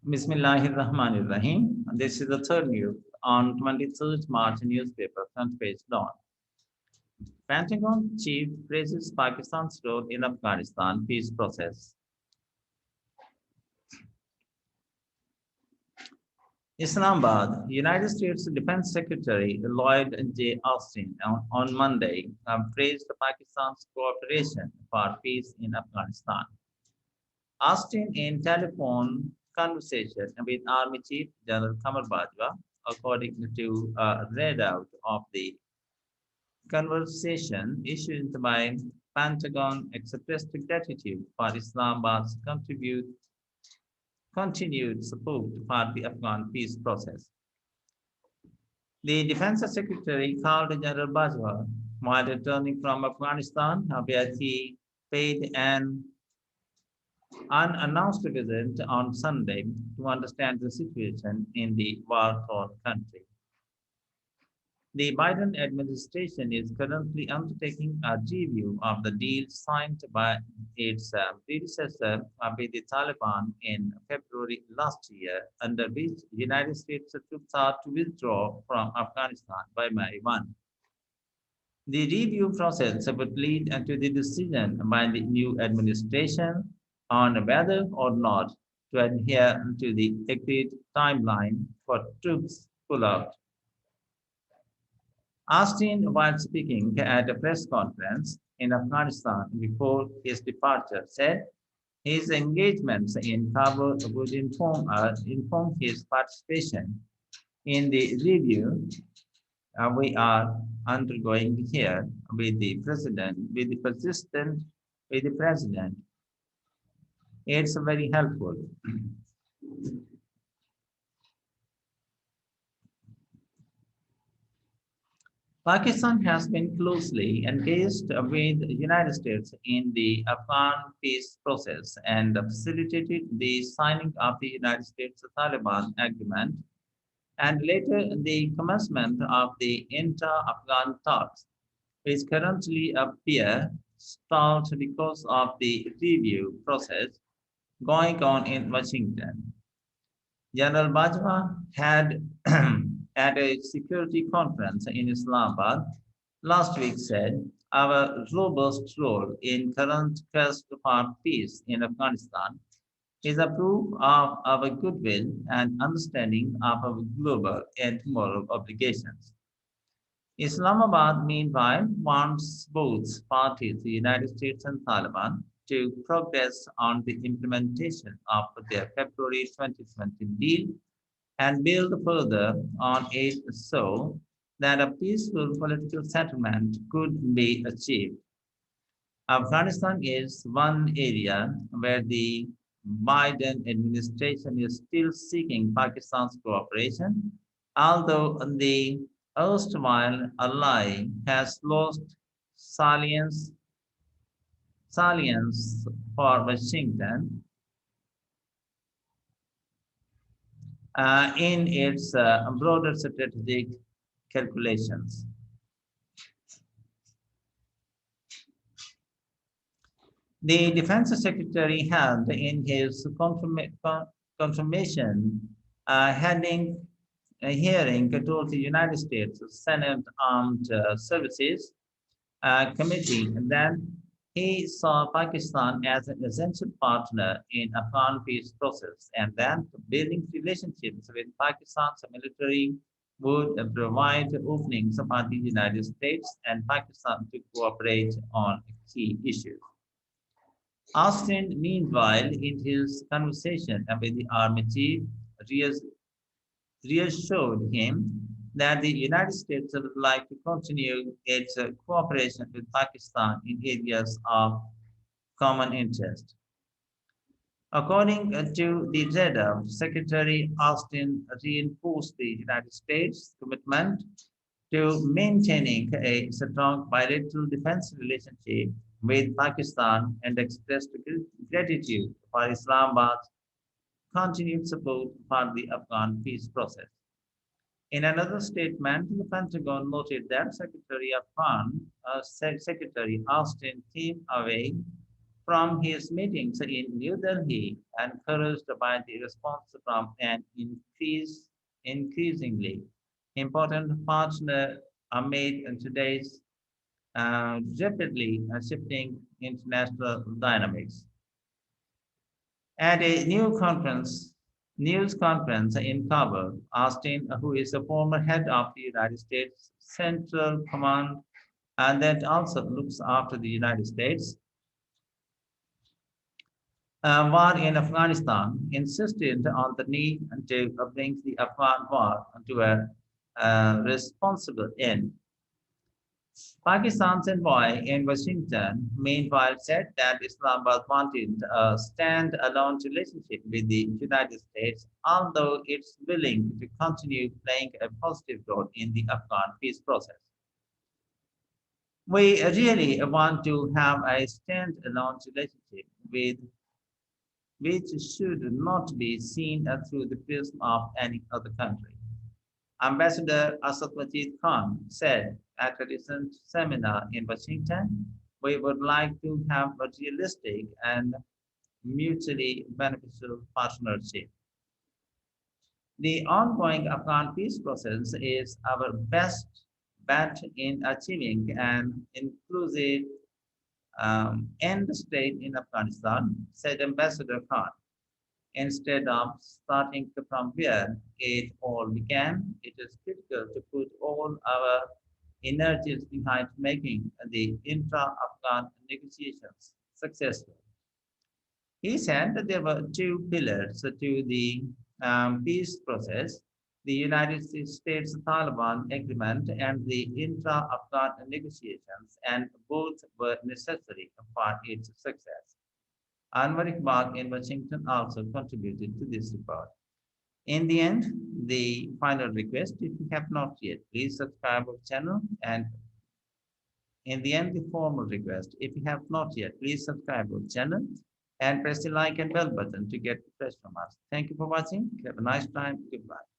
Bismillahirrahmanirrahim. This is the third news on 23rd March newspaper front page dawn. Pentagon chief praises Pakistan's role in Afghanistan peace process. Islamabad, United States Defense Secretary Lloyd J. Austin on Monday praised Pakistan's cooperation for peace in Afghanistan. Austin, in telephone conversation with Army Chief General Qamar Bajwa, according to a readout of the conversation issued by Pentagon, expressed gratitude for Islamabad's continued support for the Afghan peace process. The Defense Secretary called General Bajwa while returning from Afghanistan, where he paid an unannounced visit on Sunday to understand the situation in the war-torn country. The Biden administration is currently undertaking a review of the deal signed by its predecessor with the Taliban in February last year, under which the United States troops are to withdraw from Afghanistan by May 1. The review process would lead to the decision by the new administration on whether or not to adhere to the agreed timeline for troops pull-out. Austin, while speaking at a press conference in Afghanistan before his departure, said his engagements in Kabul would inform his participation in the review we are undergoing here with the president, with the president. It's very helpful. Pakistan has been closely engaged with the United States in the Afghan peace process and facilitated the signing of the United States-Taliban agreement and later the commencement of the inter-Afghan talks, which currently appear stalled because of the review process going on in Washington. General Bajwa had at a security conference in Islamabad last week said, our robust role in current quest for peace in Afghanistan is a proof of our goodwill and understanding of our global and moral obligations. Islamabad, meanwhile, wants both parties, the United States and Taliban, to progress on the implementation of their February 2020 deal and build further on it so that a peaceful political settlement could be achieved. Afghanistan is one area where the Biden administration is still seeking Pakistan's cooperation, although the erstwhile ally has lost salience, salience for Washington in its broader strategic calculations. The Defense Secretary had, in his confirmation hearing, told the United States Senate Armed Services Committee that he saw Pakistan as an essential partner in Afghan peace process and that building relationships with Pakistan's military would provide openings for the United States and Pakistan to cooperate on key issues. Austin, meanwhile, in his conversation with the Army chief, reassured him that the United States would like to continue its cooperation with Pakistan in areas of common interest. According to the JEDA, Secretary Austin reinforced the United States' commitment to maintaining a strong bilateral defense relationship with Pakistan and expressed gratitude for Islamabad's continued support for the Afghan peace process. In another statement, the Pentagon noted that Secretary Austin came away from his meetings in New Delhi, encouraged by the response from an increasingly important partner amid today's rapidly shifting international dynamics. At a news conference in Kabul, Austin, who is a former head of the United States Central Command and that also looks after the United States war in Afghanistan, insisted on the need to bring the Afghan war to a responsible end. Pakistan's envoy in Washington, meanwhile, said that Islamabad wanted a stand-alone relationship with the United States, although it's willing to continue playing a positive role in the Afghan peace process. We really want to have a stand-alone relationship with which should not be seen through the prism of any other country. Ambassador Asad Majid Khan said at a recent seminar in Washington, we would like to have a realistic and mutually beneficial partnership. The ongoing Afghan peace process is our best bet in achieving an inclusive end state in Afghanistan, said Ambassador Khan. Instead of starting from where it all began, it is critical to put all our energies behind making the intra-Afghan negotiations successful. He said that there were two pillars to the peace process, the United States Taliban agreement and the intra-Afghan negotiations, and both were necessary for its success. Anwar Iqbal in Washington also contributed to this report. In the end, the final request, if you have not yet, please subscribe our channel. And in the end, the formal request, if you have not yet, please subscribe our channel and press the like and bell button to get fresh from us. Thank you for watching. Have a nice time. Goodbye.